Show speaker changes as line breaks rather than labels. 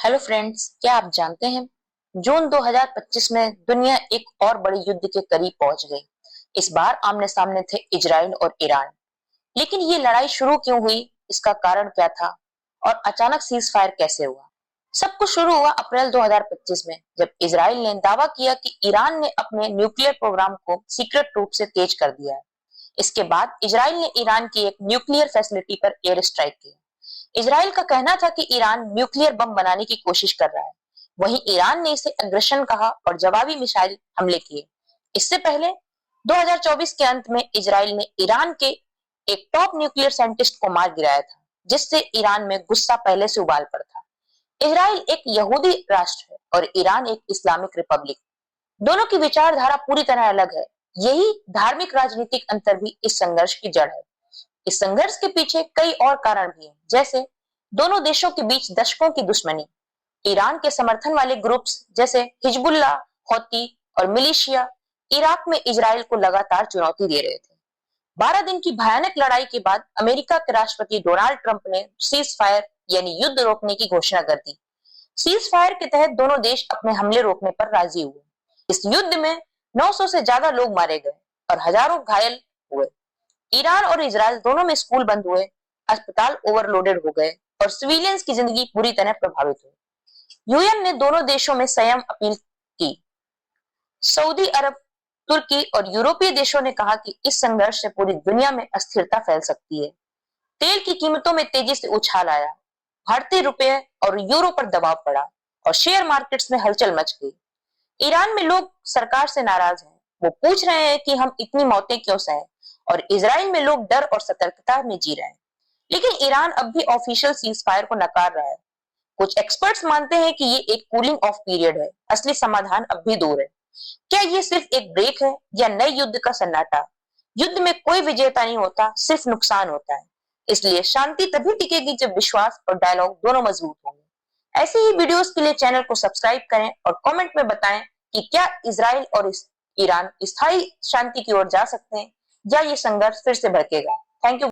Hello friends, क्या आप जानते हैं जून 2025 में दुनिया एक और बड़े युद्ध के करीब पहुंच गई। इस बार आमने सामने थे इजराइल और ईरान। लेकिन ये लड़ाई शुरू क्यों हुई, इसका कारण क्या था और अचानक सीज फायर कैसे हुआ? सब कुछ शुरू हुआ अप्रैल 2025 में, जब इजराइल ने दावा किया कि ईरान ने अपने न्यूक्लियर प्रोग्राम को सीक्रेट रूप से तेज कर दिया है। इसके बाद इजराइल ने ईरान की एक न्यूक्लियर फैसिलिटी पर एयर स्ट्राइक किया। इजराइल का कहना था कि ईरान न्यूक्लियर बम बनाने की कोशिश कर रहा है। वहीं ईरान ने इसे अग्रेशन कहा और जवाबी मिसाइल हमले किए। इससे पहले 2024 के अंत में इजराइल ने ईरान के एक टॉप न्यूक्लियर साइंटिस्ट को मार गिराया था, जिससे ईरान में गुस्सा पहले से उबाल पर था। इजराइल एक यहूदी राष्ट्र है और ईरान एक इस्लामिक रिपब्लिक। दोनों की विचारधारा पूरी तरह अलग है। यही धार्मिक राजनीतिक अंतर भी इस संघर्ष की जड़ है। इस संघर्ष के पीछे कई और कारण भी हैं, जैसे दोनों देशों के बीच दशकों की दुश्मनी, ईरान के समर्थन वाले ग्रुप्स जैसे हिजबुल्लाह, हौती और मिलिशिया इराक में इजराइल को लगातार चुनौती दे रहे थे। 12 दिन की भयानक लड़ाई के बाद अमेरिका के राष्ट्रपति डोनाल्ड ट्रंप ने सीज फायर यानी युद्ध रोकने की घोषणा कर दी। सीज फायर के तहत दोनों देश अपने हमले रोकने पर राजी हुए। इस युद्ध में 900 से ज्यादा लोग मारे गए और हजारों घायल हुए। ईरान और इजराइल दोनों में स्कूल बंद हुए, अस्पताल ओवरलोडेड हो गए और सिविलियंस की जिंदगी पूरी तरह प्रभावित हुई। यूएन ने दोनों देशों में संयम अपील की। सऊदी अरब, तुर्की और यूरोपीय देशों ने कहा कि इस संघर्ष से पूरी दुनिया में अस्थिरता फैल सकती है। तेल की कीमतों में तेजी से उछाल आया, भारतीय रुपये और यूरो पर दबाव पड़ा और शेयर मार्केट्स में हलचल मच गई। ईरान में लोग सरकार से नाराज हैं। वो पूछ रहे हैं कि हम इतनी मौतें क्यों सहे, और इजराइल में लोग डर और सतर्कता में जी रहे हैं। लेकिन ईरान अब भी ऑफिशियल सीज फायर को नकार रहा है। कुछ एक्सपर्ट्स मानते हैं कि ये एक कूलिंग ऑफ पीरियड है, असली समाधान अब भी दूर है। क्या ये सिर्फ एक ब्रेक है या नए युद्ध का सन्नाटा? युद्ध में कोई विजेता नहीं होता, सिर्फ नुकसान होता है। इसलिए शांति तभी टिकेगी जब विश्वास और डायलॉग दोनों मजबूत होंगे। ऐसे ही वीडियोस के लिए चैनल को सब्सक्राइब करें और कमेंट में बताएं कि क्या इजराइल और ईरान स्थायी शांति की ओर जा सकते हैं या ये संघर्ष फिर से भड़केगा। Thank you.